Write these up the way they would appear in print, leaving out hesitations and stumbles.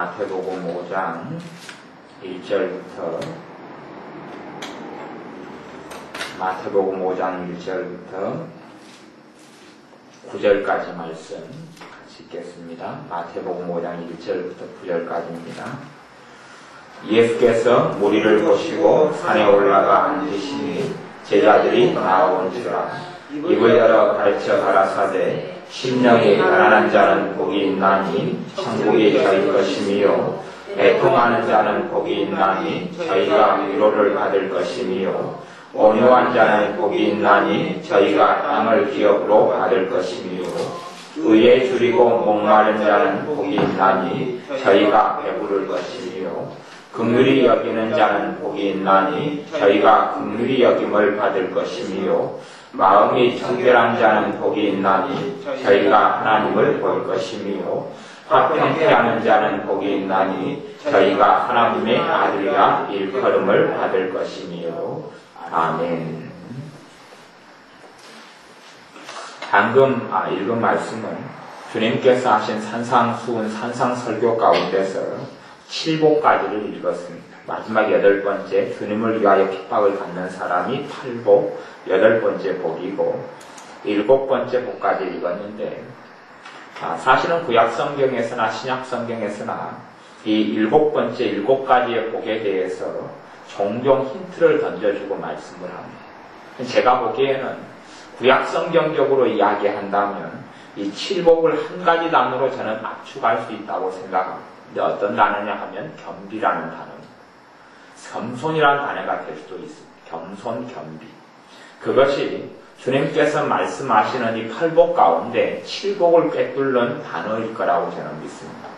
마태복음 5장 1절부터 마태복음 5장 1절부터 9절까지 말씀 같이 읽겠습니다. 마태복음 5장 1절부터 9절까지입니다. 예수께서 무리를 보시고 산에 올라가 앉으시니 제자들이 나아온지라. 입을 열어 가르쳐 가라사대 심령이 가난한 자는 복이 있나니 천국이 저희 것이미요, 애통하는 자는 복이 있나니 저희가 위로를 받을 것이미요, 온유한 자는 복이 있나니 저희가 땅을 기업으로 받을 것이미요, 의에 줄이고 목마른 자는 복이 있나니 저희가 배부를 것이미요, 긍휼히 여기는 자는 복이 있나니 저희가 긍휼히 여김을 받을 것이미요, 마음이 청결한 자는 복이 있나니 저희가 하나님을 볼 것이미요, 화평케 하는 자는 복이 있나니 저희가 하나님의 아들이라 일컬음을 받을 것이미요. 아멘. 방금 읽은 말씀은 주님께서 하신 산상수훈 산상설교 가운데서 7복까지를 읽었습니다. 마지막 8번째, 주님을 위하여 핍박을 받는 사람이 8복, 8번째 복이고 7번째 복까지 읽었는데, 사실은 구약성경에서나 신약성경에서나 이 7번째, 7가지의 복에 대해서 종종 힌트를 던져주고 말씀을 합니다. 제가 보기에는 구약성경적으로 이야기한다면 이 7복을 한 가지 단어로 저는 압축할 수 있다고 생각합니다. 근데 어떤 단어냐 하면 겸비라는 단어입니다. 겸손이라는 단어가 될 수도 있습니다. 겸손, 겸비. 그것이 주님께서 말씀하시는 이 8복 가운데 7복을 꿰뚫는 단어일 거라고 저는 믿습니다.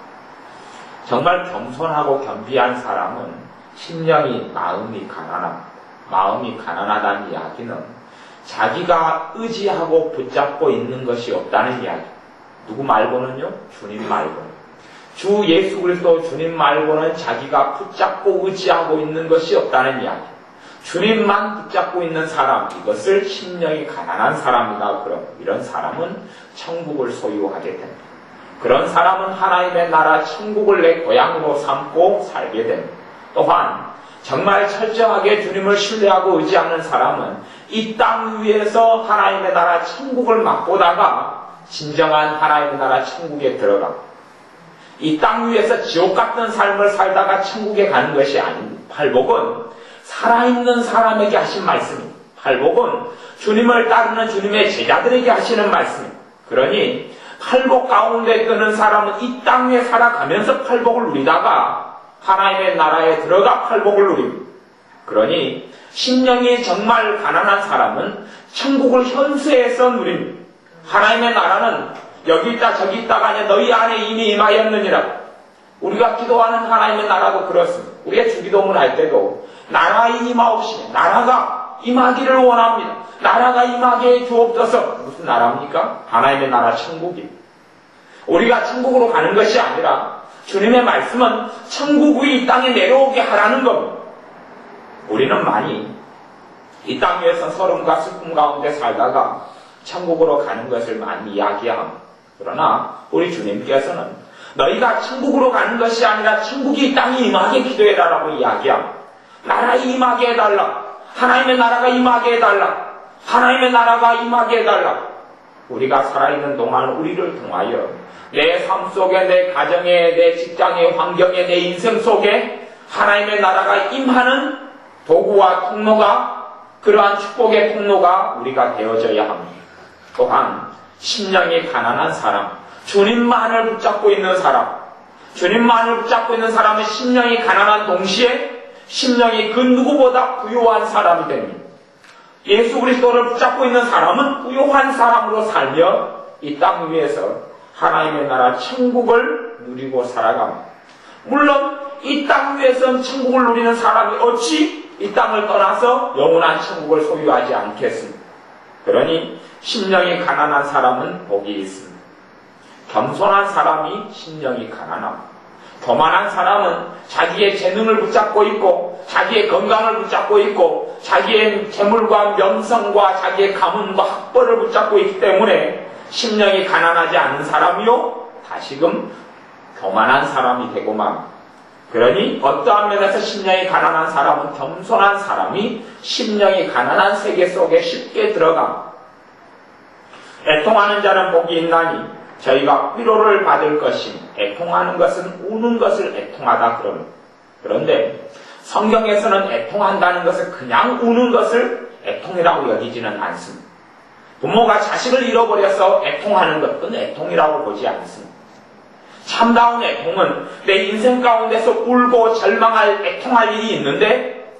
정말 겸손하고 겸비한 사람은 심령이 마음이 가난합니다. 마음이 가난하다는 이야기는 자기가 의지하고 붙잡고 있는 것이 없다는 이야기. 누구 말고는요? 주님 말고는. 주 예수 그리스도 주님 말고는 자기가 붙잡고 의지하고 있는 것이 없다는 이야기. 주님만 붙잡고 있는 사람, 이것을 심령이 가난한 사람이다. 그럼 이런 사람은 천국을 소유하게 됩니다. 그런 사람은 하나님의 나라 천국을 내 고향으로 삼고 살게 됩니다. 또한 정말 철저하게 주님을 신뢰하고 의지하는 사람은 이 땅 위에서 하나님의 나라 천국을 맛보다가 진정한 하나님의 나라 천국에 들어갑니다. 이 땅 위에서 지옥 같은 삶을 살다가 천국에 가는 것이 아닙니다. 팔복은 살아있는 사람에게 하신 말씀입니다. 팔복은 주님을 따르는 주님의 제자들에게 하시는 말씀입니다. 그러니 팔복 가운데 드는 사람은 이 땅에 살아가면서 팔복을 누리다가 하나님의 나라에 들어가 팔복을 누립니다. 그러니 심령이 정말 가난한 사람은 천국을 현세에서 누립니다. 하나님의 나라는 여기 있다 저기 있다가 아니라 너희 안에 이미 임하였느니라. 우리가 기도하는 하나님의 나라도 그렇습니다. 우리가 주기도문 할 때도 나라에 임하옵시며 나라가 임하기를 원합니다. 나라가 임하게 주옵소서. 무슨 나라입니까? 하나님의 나라 천국입니다. 우리가 천국으로 가는 것이 아니라 주님의 말씀은 천국이 이 땅에 내려오게 하라는 겁니다. 우리는 많이 이 땅 위에서 서름과 슬픔 가운데 살다가 천국으로 가는 것을 많이 이야기합니다. 그러나 우리 주님께서는 너희가 천국으로 가는 것이 아니라 천국이 이 땅에 임하게 기도해달라고 이야기합니다. 나라에 임하게 해달라. 하나님의 나라가 임하게 해달라. 하나님의 나라가 임하게 해달라. 우리가 살아있는 동안 우리를 통하여 내 삶 속에, 내 가정에, 내 직장의 환경에, 내 인생 속에 하나님의 나라가 임하는 도구와 통로가, 그러한 축복의 통로가 우리가 되어져야 합니다. 또한 심령이 가난한 사람, 주님만을 붙잡고 있는 사람, 주님만을 붙잡고 있는 사람은 심령이 가난한 동시에 심령이 그 누구보다 부유한 사람이 됩니다. 예수 그리스도를 붙잡고 있는 사람은 부유한 사람으로 살며 이 땅 위에서 하나님의 나라 천국을 누리고 살아갑니다. 물론 이 땅 위에서 천국을 누리는 사람이 어찌 이 땅을 떠나서 영원한 천국을 소유하지 않겠습니까? 그러니 심령이 가난한 사람은 복이 있습니다. 겸손한 사람이 심령이 가난합니다. 교만한 사람은 자기의 재능을 붙잡고 있고 자기의 건강을 붙잡고 있고 자기의 재물과 명성과 자기의 가문과 학벌을 붙잡고 있기 때문에 심령이 가난하지 않은 사람이요 다시금 교만한 사람이 되고 말. 그러니 어떠한 면에서 심령이 가난한 사람은 겸손한 사람이 심령이 가난한 세계 속에 쉽게 들어가. 애통하는 자는 복이 있나니 저희가 위로를 받을 것임. 애통하는 것은 우는 것을 애통하다 그럽니다. 그런데 성경에서는 애통한다는 것을 그냥 우는 것을 애통이라고 여기지는 않습니다. 부모가 자식을 잃어버려서 애통하는 것은 애통이라고 보지 않습니다. 참다운 애통은 내 인생 가운데서 울고 절망할 애통할 일이 있는데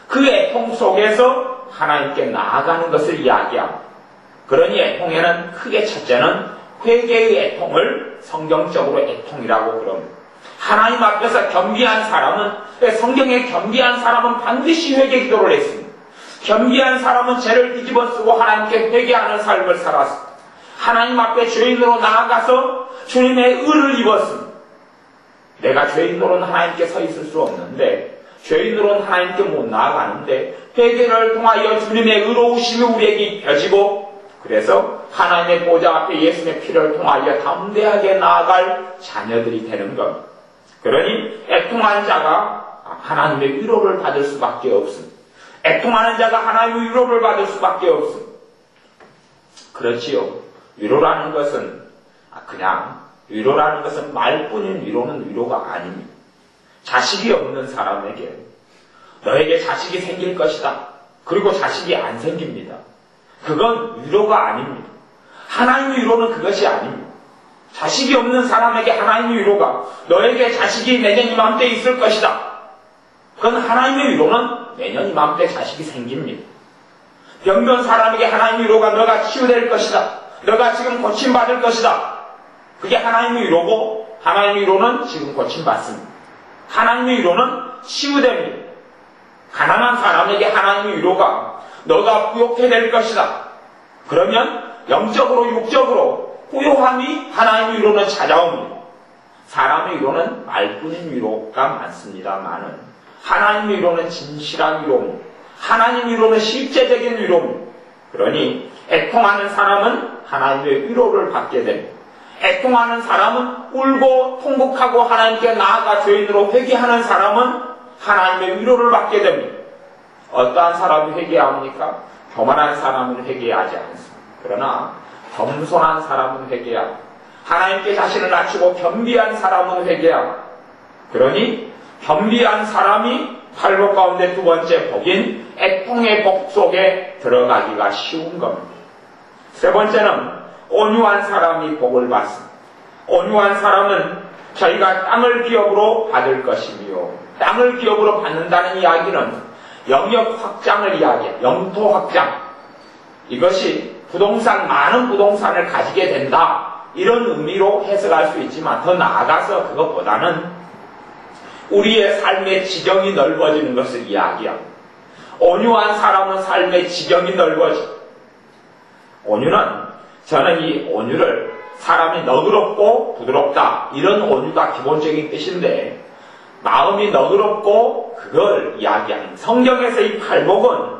그 애통 속에서 하나님께 나아가는 것을 이야기합니다. 그러니 애통에는 크게 첫째는 회개의 애통을 성경적으로 애통이라고 그럽니다. 하나님 앞에서 겸비한 사람은, 성경에 겸비한 사람은 반드시 회개 기도를 했습니다. 겸비한 사람은 죄를 뒤집어쓰고 하나님께 회개하는 삶을 살았습니다. 하나님 앞에 죄인으로 나아가서 주님의 의를 입었습니다. 내가 죄인으로는 하나님께 서 있을 수 없는데, 죄인으로는 하나님께 못 나아가는데 회개를 통하여 주님의 의로우심이 우리에게 입혀지고, 그래서 하나님의 보좌 앞에 예수님의 피를 통하여 담대하게 나아갈 자녀들이 되는 것. 그러니 애통하는 자가 하나님의 위로를 받을 수밖에 없습니다. 애통하는 자가 하나님의 위로를 받을 수밖에 없습니다. 그렇지요. 위로라는 것은 위로라는 것은 말뿐인 위로는 위로가 아닙니다. 자식이 없는 사람에게 너에게 자식이 생길 것이다. 그리고 자식이 안 생깁니다. 그건 위로가 아닙니다. 하나님의 위로는 그것이 아닙니다. 자식이 없는 사람에게 하나님의 위로가 너에게 자식이 내년 이맘때 있을 것이다. 그건 하나님의 위로는 내년 이맘때 자식이 생깁니다. 병든 사람에게 하나님의 위로가 너가 치유될 것이다. 너가 지금 고침받을 것이다. 그게 하나님의 위로고, 하나님의 위로는 지금 고침받습니다. 하나님의 위로는 치유됩니다. 가난한 사람에게 하나님의 위로가 너가 부욕해 될 것이다. 그러면 영적으로 육적으로 부요함이 하나님의 위로는 찾아옵니다. 사람의 위로는 말뿐인 위로가 많습니다만은 하나님의 위로는 진실한 위로입니다. 하나님의 위로는 실제적인 위로입니다. 그러니 애통하는 사람은 하나님의 위로를 받게 됩니다. 애통하는 사람은 울고 통곡하고 하나님께 나아가 죄인으로 회개하는 사람은 하나님의 위로를 받게 됩니다. 어떠한 사람이 회개합니까? 교만한 사람은 회개하지 않습니다. 그러나 겸손한 사람은 회개하고 하나님께 자신을 낮추고 겸비한 사람은 회개하고, 그러니 겸비한 사람이 팔복 가운데 두 번째 복인 애통의 복 속에 들어가기가 쉬운 겁니다. 세 번째는 온유한 사람이 복을 받습니다. 온유한 사람은 저희가 땅을 기업으로 받을 것이며, 땅을 기업으로 받는다는 이야기는 영역 확장을 이야기해요. 영토 확장. 이것이 많은 부동산을 가지게 된다. 이런 의미로 해석할 수 있지만 더 나아가서 그것보다는 우리의 삶의 지경이 넓어지는 것을 이야기합니다. 온유한 사람은 삶의 지경이 넓어집니다. 저는 이 온유를 사람이 너그럽고 부드럽다, 이런 온유가 기본적인 뜻인데, 마음이 너그럽고 그걸 이야기하는 성경에서 이 팔복은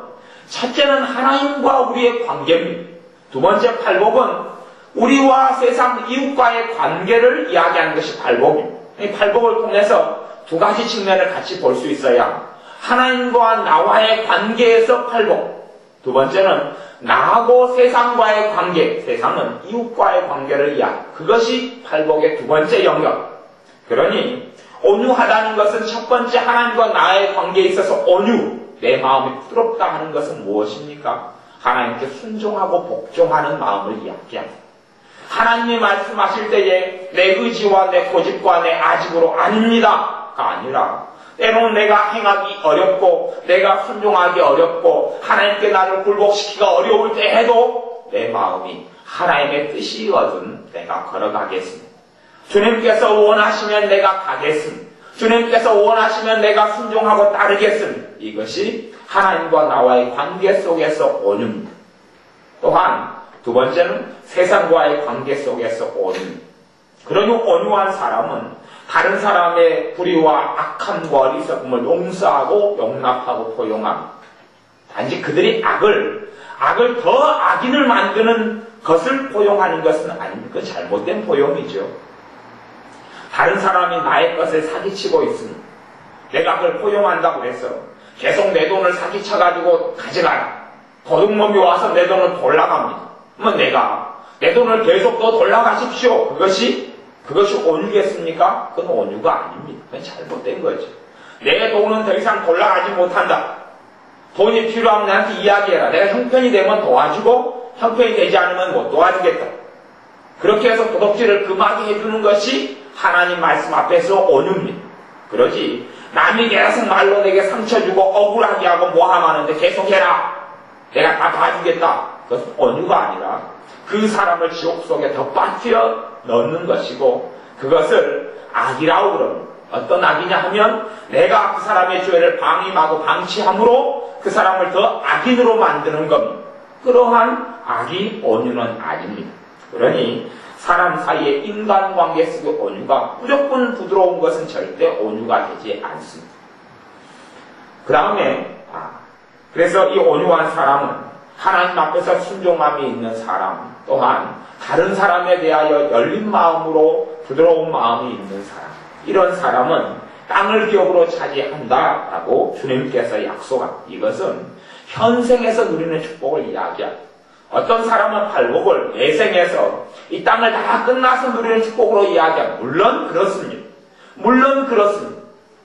첫째는 하나님과 우리의 관계입니다. 두 번째 팔복은 우리와 세상 이웃과의 관계를 이야기하는 것이 팔복입니다. 이 팔복을 통해서 두 가지 측면을 같이 볼 수 있어야 하나님과 나와의 관계에서 팔복, 두 번째는 나하고 세상과의 관계, 세상은 이웃과의 관계를 그것이 팔복의 두 번째 영역. 그러니 온유하다는 것은 첫 번째 하나님과 나의 관계에 있어서 온유, 내 마음이 부드럽다 하는 것은 무엇입니까? 하나님께 순종하고 복종하는 마음을 이야기합니다. 하나님이 말씀하실 때에 내 의지와 내 고집과 내 아집으로 아닙니다가 아니라, 때로는 내가 행하기 어렵고 내가 순종하기 어렵고 하나님께 나를 굴복시키기가 어려울 때 해도 내 마음이 하나님의 뜻이거든 내가 걸어가겠습니다. 주님께서 원하시면 내가 가겠습니다. 주님께서 원하시면 내가 순종하고 따르겠습니다. 이것이 하나님과 나와의 관계 속에서 온유입니다. 또한 두 번째는 세상과의 관계 속에서 온유입니다. 그러니 온유한 사람은 다른 사람의 불의와 악함과 어리석음을 용서하고 용납하고 포용합니다. 단지 그들이 악을 더 악인을 만드는 것을 포용하는 것은 아닙니다. 그건 잘못된 포용이죠. 다른 사람이 나의 것을 사기치고 있으니 내가 그걸 포용한다고 그랬어. 계속 내 돈을 사기쳐가지고 가져가라. 도둑놈이 와서 내 돈을 돌아갑니다. 그러면 내가 내 돈을 계속 더 돌아가십시오. 그것이 온유겠습니까? 그건 온유가 아닙니다. 그건 잘못된 거죠. 내 돈은 더 이상 돌아가지 못한다. 돈이 필요하면 나한테 이야기해라. 내가 형편이 되면 도와주고 형편이 되지 않으면 못 도와주겠다. 그렇게 해서 도둑질을 금하게 해주는 것이 하나님 말씀 앞에서 온유입니다. 그러지 남이 계속 말로 내게 상처 주고 억울하게 하고 모함하는데 계속해라. 내가 다 봐주겠다. 그것은 온유가 아니라 그 사람을 지옥 속에 더 빠뜨려 넣는 것이고 그것을 악이라고 그럽니다. 어떤 악이냐 하면 내가 그 사람의 죄를 방임하고 방치함으로 그 사람을 더 악인으로 만드는 겁니다. 그러한 악이 온유는 아닙니다. 그러니 사람 사이의 인간관계 속의 온유가 무조건 부드러운 것은 절대 온유가 되지 않습니다. 그 다음에 그래서 이 온유한 사람은 하나님 앞에서 순종함이 있는 사람, 또한 다른 사람에 대하여 열린 마음으로 부드러운 마음이 있는 사람, 이런 사람은 땅을 기업으로 차지한다라고 주님께서 약속합니다. 이것은 현생에서 누리는 축복을 이야기합니다. 어떤 사람은 팔복을 내생에서 이 땅을 다 끝나서 누리는 축복으로 이야기합니다. 물론 그렇습니다.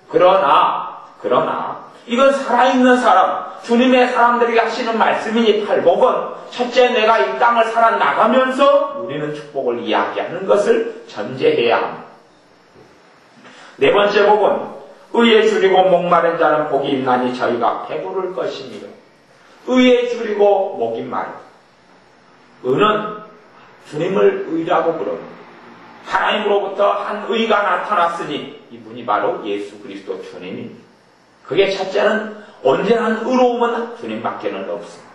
그러나 이건 살아있는 사람, 주님의 사람들에게 하시는 말씀이니 팔복은 첫째 내가 이 땅을 살아나가면서 누리는 축복을 이야기하는 것을 전제해야 합니다. 네 번째 복은 의에 줄이고 목마른 자는 복이 있나니 저희가 배부를 것입니다. 의에 줄이고 목이 마른 의는 주님을 의라고 부릅니다. 하나님으로부터 한 의가 나타났으니 이분이 바로 예수 그리스도 주님입니다. 그게 첫째는 온전한 의로움은 주님밖에는 없습니다.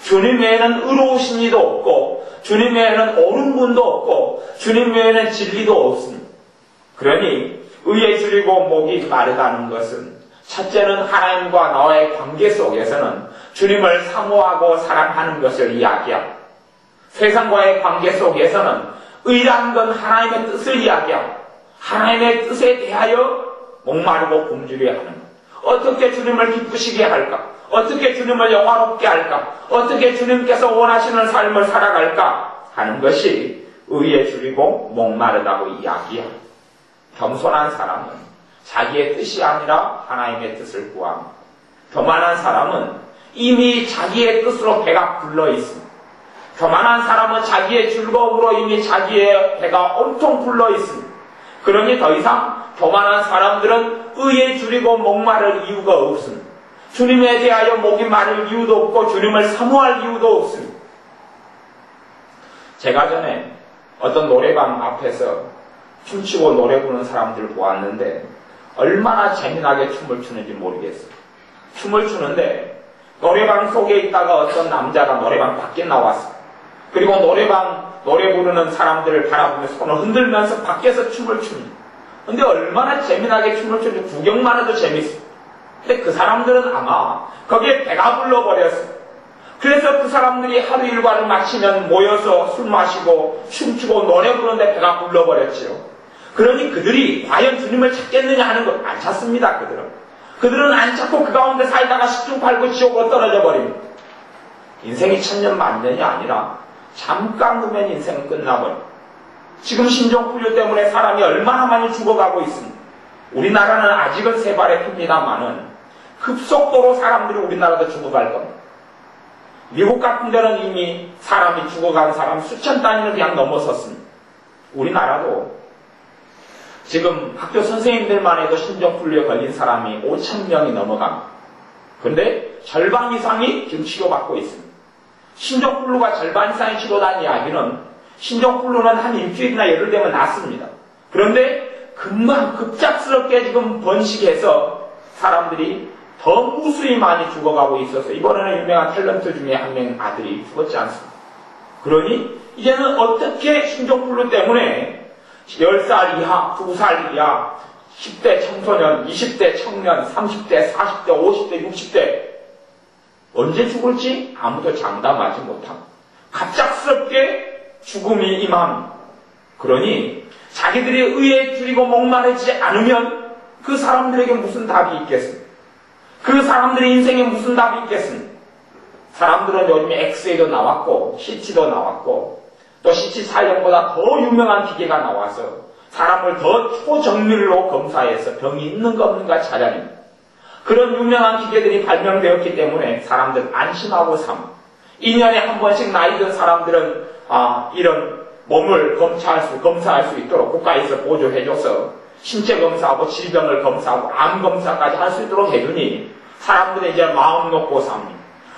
주님 외에는 의로우신 이도 없고 주님 외에는 옳은 분도 없고 주님 외에는 진리도 없습니다. 그러니 의에 줄이고 목이 마르다는 것은 첫째는 하나님과 나와의 관계 속에서는 주님을 사모하고 사랑하는 것을 이야기하고 세상과의 관계 속에서는 의라는 건 하나님의 뜻을 이야기하고 하나님의 뜻에 대하여 목마르고 굶주려 하는 것. 어떻게 주님을 기쁘시게 할까? 어떻게 주님을 영화롭게 할까? 어떻게 주님께서 원하시는 삶을 살아갈까? 하는 것이 의에 줄이고 목마르다고 이야기합니다. 겸손한 사람은 자기의 뜻이 아니라 하나님의 뜻을 구합니다. 교만한 사람은 이미 자기의 뜻으로 배가 불러 있습니다. 교만한 사람은 자기의 즐거움으로 이미 자기의 배가 온통 불러 있습니다. 그러니 더 이상 교만한 사람들은 의에 줄이고 목마를 이유가 없습니다. 주님에 대하여 목이 마를 이유도 없고 주님을 사모할 이유도 없습니다. 제가 전에 어떤 노래방 앞에서 춤추고 노래 부르는 사람들을 보았는데 얼마나 재미나게 춤을 추는지 모르겠어요. 춤을 추는데 노래방 속에 있다가 어떤 남자가 노래방 밖에 나왔어요. 그리고 노래 부르는 사람들을 바라보며 손을 흔들면서 밖에서 춤을 춥니다. 근데 얼마나 재미나게 춤을 추는지 구경만 해도 재밌어요. 근데 그 사람들은 아마 거기에 배가 불러버렸어요. 그래서 그 사람들이 하루 일과를 마치면 모여서 술 마시고 춤추고 노래 부르는데 배가 불러버렸지요. 그러니 그들이 과연 주님을 찾겠느냐 하는 것 안 찾습니다. 그들은 안 찾고 그 가운데 살다가 십중팔구 지옥으로 떨어져 버립니다. 인생이 천년 만년이 아니라 잠깐 후면 인생은 끝나버립니다. 지금 신종플류 때문에 사람이 얼마나 많이 죽어가고 있습니다. 우리나라는 아직은 세 발의 핍니다만은 급속도로 사람들이 우리나라도 죽어갈 겁니다. 미국 같은 데는 이미 사람이 죽어간 사람 수천 단위는 그냥 넘어섰습니다. 우리나라도 지금 학교 선생님들만 해도 신종플루에 걸린 사람이 5,000명이 넘어갑니다. 그런데 절반 이상이 지금 치료받고 있습니다. 신종플루가 절반 이상이 치료된 이야기는 신종플루는 한 일주일이나 열흘 되면 낫습니다. 그런데 금방 급작스럽게 지금 번식해서 사람들이 더 무수히 많이 죽어가고 있어서 이번에는 유명한 탤런트 중에 한 명 아들이 죽었지 않습니까? 그러니 이제는 어떻게 신종플루 때문에 10살 이하, 2살 이하, 10대 청소년, 20대 청년, 30대, 40대, 50대, 60대 언제 죽을지 아무도 장담하지 못합니다. 갑작스럽게 죽음이 임합니다. 그러니 자기들이 의에 줄이고 목마르지 않으면 그 사람들에게 무슨 답이 있겠습니까? 그 사람들의 인생에 무슨 답이 있겠습니까? 사람들은 요즘에 엑스레이도 나왔고 CT도 나왔고 또 CT 촬영보다 더 유명한 기계가 나와서 사람을 더 초정밀로 검사해서 병이 있는가 없는가 찾아냅니다. 그런 유명한 기계들이 발명되었기 때문에 사람들 안심하고 삽니다. 2년에 한 번씩 나이 든 사람들은 이런 몸을 검사할 수 있도록 국가에서 보조해줘서 신체 검사하고 질병을 검사하고 암 검사까지 할 수 있도록 해주니 사람들이 이제 마음 놓고 삽니다.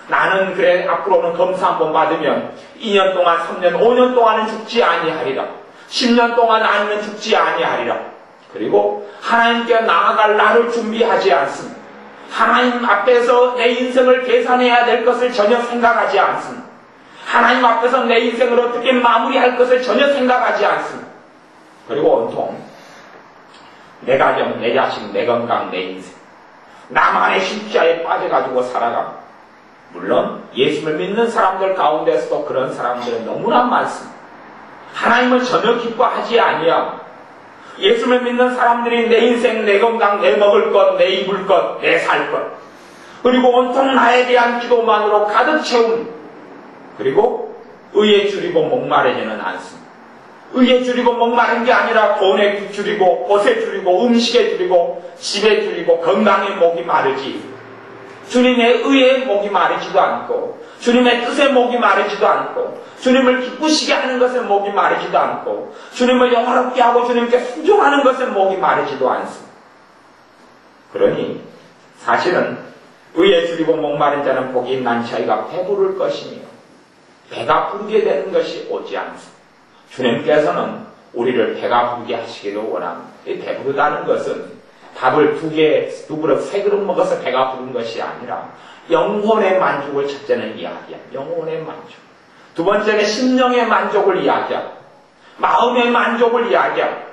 나는 그래 앞으로는 검사 한번 받으면 2년 동안 3년 5년 동안은 죽지 아니하리라. 10년 동안 아니면 죽지 아니하리라. 그리고 하나님께 나아갈 나를 준비하지 않습니다. 하나님 앞에서 내 인생을 계산해야 될 것을 전혀 생각하지 않습니다. 하나님 앞에서 내 인생을 어떻게 마무리할 것을 전혀 생각하지 않습니다. 그리고 온통 내 가정, 내 자식, 내 건강, 내 인생 나만의 십자에 빠져가지고 살아갑니다. 물론 예수를 믿는 사람들 가운데서도 그런 사람들은 너무나 많습니다. 하나님을 전혀 기뻐하지 아니하고 예수를 믿는 사람들이 내 인생, 내 건강, 내 먹을 것, 내 입을 것, 내 살 것 그리고 온통 나에 대한 기도만으로 가득 채운 그리고 의에 줄이고 목마르지는 않습니다. 의에 줄이고 목마른 게 아니라 돈에 줄이고 옷에 줄이고 음식에 줄이고 집에 줄이고 건강에 목이 마르지 주님의 의에 목이 마르지도 않고 주님의 뜻에 목이 마르지도 않고 주님을 기쁘시게 하는 것에 목이 마르지도 않고 주님을 영화롭게 하고 주님께 순종하는 것에 목이 마르지도 않습니다. 그러니 사실은 의에 줄이고 목마른 자는 복이 난 자기가 배부를 것이며 배가 부르게 되는 것이 오지 않습니다. 주님께서는 우리를 배가 부르게 하시기를 원합니다. 이 배부르다는 것은 밥을 두 그릇, 세 그릇 먹어서 배가 부른 것이 아니라 영혼의 만족을 첫째는 이야기합니다. 영혼의 만족. 두 번째는 심령의 만족을 이야기합니다. 마음의 만족을 이야기합니다.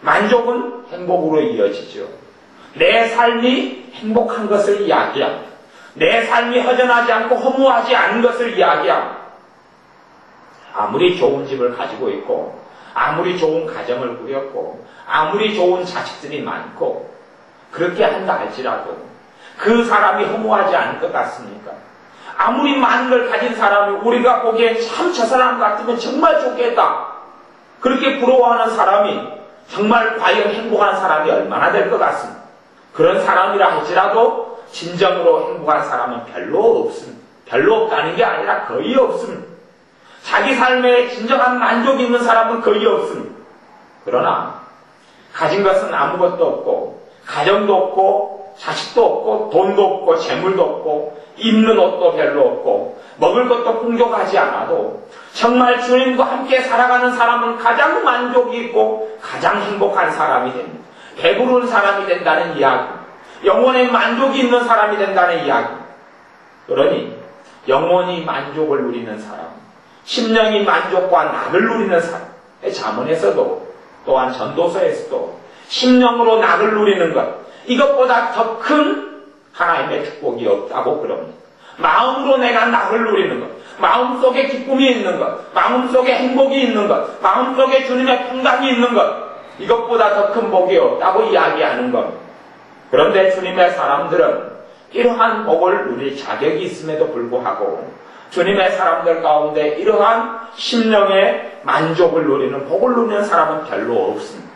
만족은 행복으로 이어지죠. 내 삶이 행복한 것을 이야기합니다. 내 삶이 허전하지 않고 허무하지 않은 것을 이야기합니다. 아무리 좋은 집을 가지고 있고 아무리 좋은 가정을 꾸렸고 아무리 좋은 자식들이 많고 그렇게 한다 할지라도 그 사람이 허무하지 않을 것 같습니까? 아무리 많은 걸 가진 사람이 우리가 보기엔 참 저 사람 같으면 정말 좋겠다 그렇게 부러워하는 사람이 정말 과연 행복한 사람이 얼마나 될 것 같습니다. 그런 사람이라 할지라도 진정으로 행복한 사람은 별로 없습니다. 별로 없다는 게 아니라 거의 없습니다. 자기 삶에 진정한 만족이 있는 사람은 거의 없습니다. 그러나 가진 것은 아무것도 없고 가정도 없고 자식도 없고 돈도 없고 재물도 없고 입는 옷도 별로 없고 먹을 것도 풍족하지 않아도 정말 주님과 함께 살아가는 사람은 가장 만족이 있고 가장 행복한 사람이 됩니다. 배부른 사람이 된다는 이야기, 영혼의 만족이 있는 사람이 된다는 이야기. 그러니 영혼이 만족을 누리는 사람, 심령이 만족과 낙을 누리는 사람, 잠언에서도 또한 전도서에서도 심령으로 낙을 누리는 것, 이것보다 더 큰 하나님의 축복이 없다고 그럽니다. 마음으로 내가 낙을 누리는 것, 마음속에 기쁨이 있는 것, 마음속에 행복이 있는 것, 마음속에 주님의 평강이 있는 것, 이것보다 더 큰 복이 없다고 이야기하는 것. 그런데 주님의 사람들은 이러한 복을 누릴 자격이 있음에도 불구하고 주님의 사람들 가운데 이러한 심령의 만족을 누리는 복을 누리는 사람은 별로 없습니다.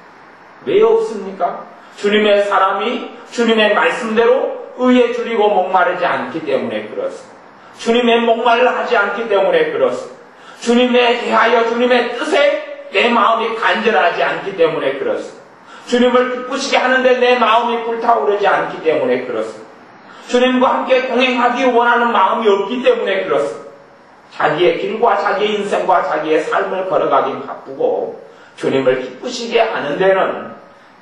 왜 없습니까? 주님의 사람이 주님의 말씀대로 의에 줄이고 목마르지 않기 때문에 그렇습니다. 주님의 목말라 하지 않기 때문에 그렇습니다. 주님에 대하여 주님의 뜻에 내 마음이 간절하지 않기 때문에 그렇습니다. 주님을 기쁘시게 하는데 내 마음이 불타오르지 않기 때문에 그렇습니다. 주님과 함께 동행하기 원하는 마음이 없기 때문에 그렇습니다. 자기의 길과 자기의 인생과 자기의 삶을 걸어가기 바쁘고 주님을 기쁘시게 하는 데는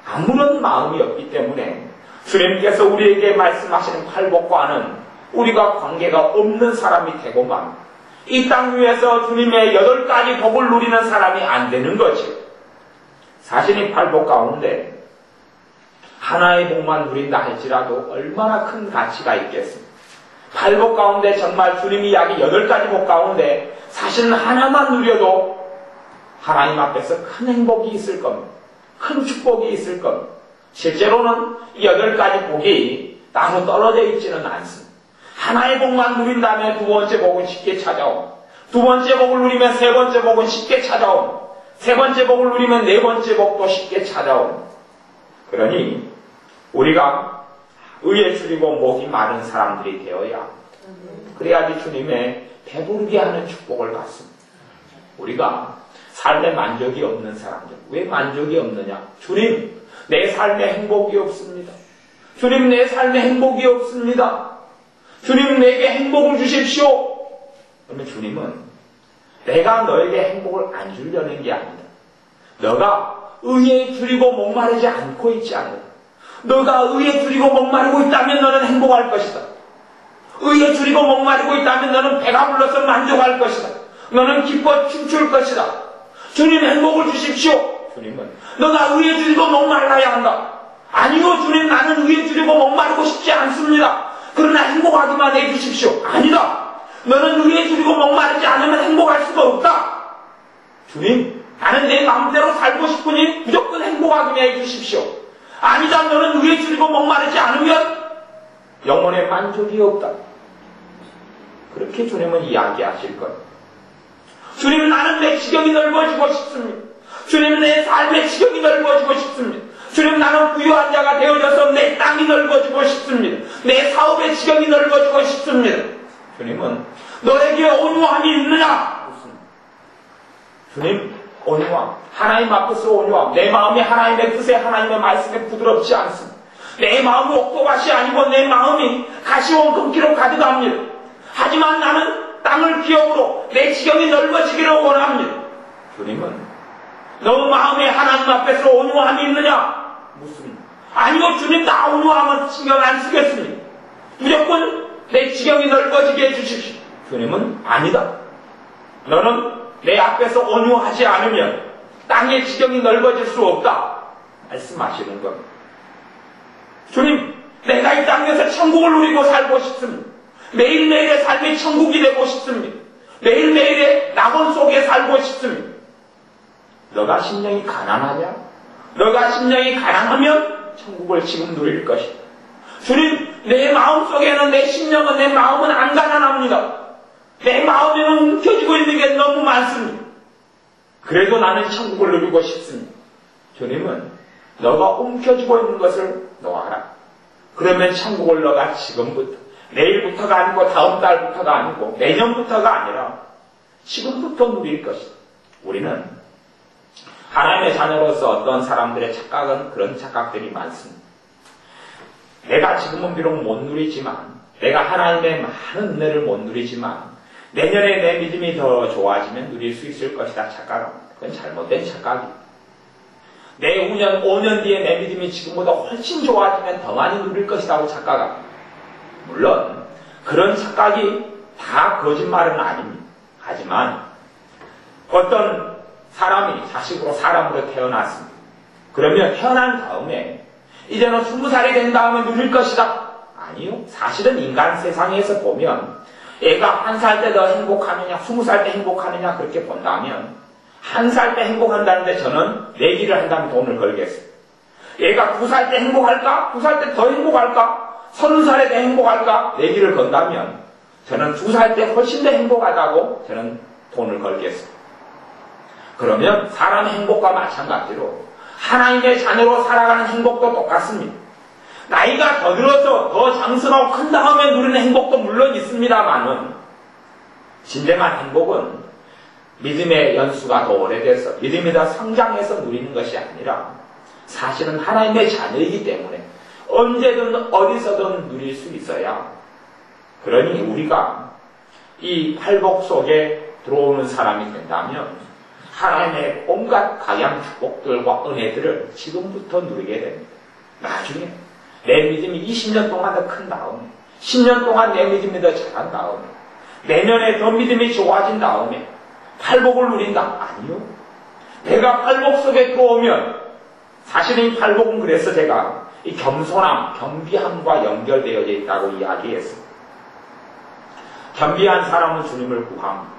아무런 마음이 없기 때문에 주님께서 우리에게 말씀하시는 팔복과는 우리가 관계가 없는 사람이 되고 만 이 땅 위에서 주님의 8가지 복을 누리는 사람이 안 되는 거죠. 사실 이 팔복 가운데 하나의 복만 누린다 할지라도 얼마나 큰 가치가 있겠습니까? 팔복 가운데 정말 주님이 이야기 8가지 복 가운데 사실은 하나만 누려도 하나님 앞에서 큰 행복이 있을 겁니다. 큰 축복이 있을 겁니다. 실제로는 이 8가지 복이 따로 떨어져 있지는 않습니다. 하나의 복만 누린 다음에 두 번째 복은 쉽게 찾아오고, 두 번째 복을 누리면 세 번째 복은 쉽게 찾아오고, 세 번째 복을 누리면 네 번째 복도 쉽게 찾아오고. 그러니 우리가 의에 줄이고 목이 마른 사람들이 되어야, 그래야지 주님의 배부르게 하는 축복을 받습니다. 우리가 삶에 만족이 없는 사람들, 왜 만족이 없느냐? 주님, 내 삶에 행복이 없습니다. 주님, 내 삶에 행복이 없습니다. 주님, 내게 행복을 주십시오. 그러면 주님은 내가 너에게 행복을 안 주려는 게 아니다. 너가 의에 줄이고 목마르지 않고 있지 않느냐. 너가 의에 줄이고 목마르고 있다면 너는 행복할 것이다. 의에 줄이고 목마르고 있다면 너는 배가 불러서 만족할 것이다. 너는 기뻐 춤출 것이다. 주님, 행복을 주십시오. 주님은 너가 의에 줄이고 목말라야 한다. 아니요, 주님, 나는 의에 줄이고 목마르고 싶지 않습니다. 그러나 행복하기만 해주십시오. 아니다. 너는 의에 줄이고 목마르지 않으면 행복할 수가 없다. 주님, 나는 내 마음대로 살고 싶으니 무조건 행복하기만 해주십시오. 아니다. 너는 의에 줄이고 목마르지 않으면 영혼의 만족이 없다. 그렇게 주님은 이야기하실 거예요. 주님, 나는 내 지경이 넓어지고 싶습니다. 주님, 내 삶의 지경이 넓어지고 싶습니다. 주님, 나는 부유한 자가 되어져서 내 땅이 넓어지고 싶습니다. 내 사업의 지경이 넓어지고 싶습니다. 주님은 너에게 온유함이 있느냐? 주님, 온유함. 하나님 앞에서 온유함. 내 마음이 하나님의 뜻에, 하나님의 말씀에 부드럽지 않습니다. 내 마음은 옥토밭이 아니고 내 마음이 가시원 금기로 가득합니다. 하지만 나는 땅을 기업으로 내 지경이 넓어지기를 원합니다. 주님은 너 마음에 하나님 앞에서 온유함이 있느냐? 묻습니다. 아니요, 주님, 나 온유함은 신경 안 쓰겠습니다. 무조건 내 지경이 넓어지게 해주십시오. 주님은 아니다. 너는 내 앞에서 온유하지 않으면 땅의 지경이 넓어질 수 없다. 말씀하시는 겁니다. 주님, 내가 이 땅에서 천국을 누리고 살고 싶습니다. 매일매일의 삶이 천국이 되고 싶습니다. 매일매일의 낙원 속에 살고 싶습니다. 너가 심령이 가난하냐? 너가 심령이 가난하면 천국을 지금 누릴 것이다. 주님, 내 마음속에는, 내 심령은, 내 마음은 안 가난합니다. 내 마음에는 움켜쥐고 있는 게 너무 많습니다. 그래도 나는 천국을 누리고 싶습니다. 주님은 너가 움켜쥐고 있는 것을 놓아라. 그러면 천국을 너가 지금부터, 내일부터가 아니고 다음 달부터가 아니고 내년부터가 아니라 지금부터 누릴 것이다. 우리는 하나님의 자녀로서 어떤 사람들의 착각은 그런 착각들이 많습니다. 내가 지금은 비록 못 누리지만, 내가 하나님의 많은 은혜를 못 누리지만 내년에 내 믿음이 더 좋아지면 누릴 수 있을 것이다 착각합니다. 그건 잘못된 착각입니다. 내 5년 뒤에 내 믿음이 지금보다 훨씬 좋아지면 더 많이 누릴 것이라고 착각합니다. 물론 그런 착각이 다 거짓말은 아닙니다. 하지만 어떤 사람이 자식으로 사람으로 태어났습니다. 그러면 태어난 다음에 이제는 20살이 된 다음에 누릴 것이다. 아니요. 사실은 인간 세상에서 보면 애가 1살 때 더 행복하느냐, 20살 때 행복하느냐 그렇게 본다면 1살 때 행복한다는데 저는 내기를 한다면 돈을 걸겠습니다. 얘가 9살 때 행복할까? 9살 때 더 행복할까? 30살에 더 행복할까? 내기를 건다면 저는 2살 때 훨씬 더 행복하다고 저는 돈을 걸겠습니다. 그러면 사람의 행복과 마찬가지로 하나님의 자녀로 살아가는 행복도 똑같습니다. 나이가 더 들어서 더 장성하고 큰 다음에 누리는 행복도 물론 있습니다만은 진정한 행복은 믿음의 연수가 더 오래돼서 믿음이 더 성장해서 누리는 것이 아니라 사실은 하나님의 자녀이기 때문에 언제든 어디서든 누릴 수 있어야, 그러니 우리가 이 팔복 속에 들어오는 사람이 된다면 하나님의 온갖 가양 축복들과 은혜들을 지금부터 누리게 됩니다. 나중에 내 믿음이 20년 동안 더 큰 다음에, 10년 동안 내 믿음이 더 잘한 다음에, 내년에 더 믿음이 좋아진 다음에 팔복을 누린다? 아니요. 내가 팔복 속에 들어오면, 사실은 이 팔복은 그래서 제가 이 겸손함, 겸비함과 연결되어져 있다고 이야기했습니다. 겸비한 사람은 주님을 구합니다.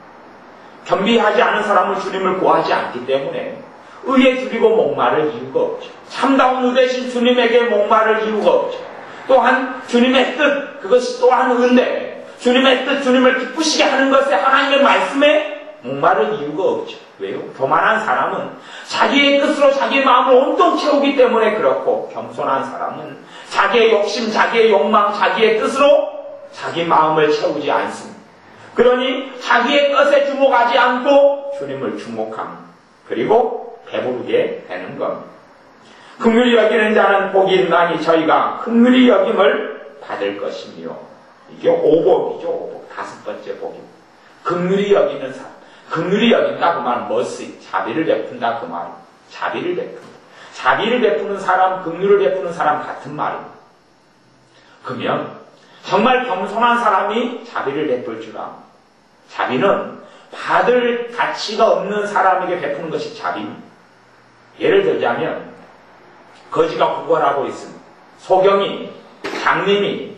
겸비하지 않은 사람은 주님을 구하지 않기 때문에 의에 줄이고 목마를 이유가 없죠. 참다운 의 대신 주님에게 목마를 이유가 없죠. 또한 주님의 뜻, 그것이 또한 은혜, 주님의 뜻, 주님을 기쁘시게 하는 것에 하나님의 말씀에 목마를 이유가 없죠. 왜요? 교만한 사람은 자기의 뜻으로 자기의 마음을 온통 채우기 때문에 그렇고, 겸손한 사람은 자기의 욕심, 자기의 욕망, 자기의 뜻으로 자기 마음을 채우지 않습니다. 그러니 자기의 뜻에 주목하지 않고 주님을 주목합니다. 그리고 배부르게 되는 겁니다. 긍휼히 여기는 자는 복이 있나니 저희가 긍휼히 여김을 받을 것이며, 이게 오복이죠. 오복. 5번째 복입니다. 긍휼히 여기는 사람. 긍휼히 여긴다 그 말은 머시, 자비를 베푼다 그 말은 자비를 베푼다. 자비를 베푸는 사람, 긍휼을 베푸는 사람 같은 말입니다. 그러면 정말 겸손한 사람이 자비를 베풀 줄 압니다. 자비는 받을 가치가 없는 사람에게 베푸는 것이 자비입니다. 예를 들자면 거지가 구걸하고 있습니다. 소경이, 장님이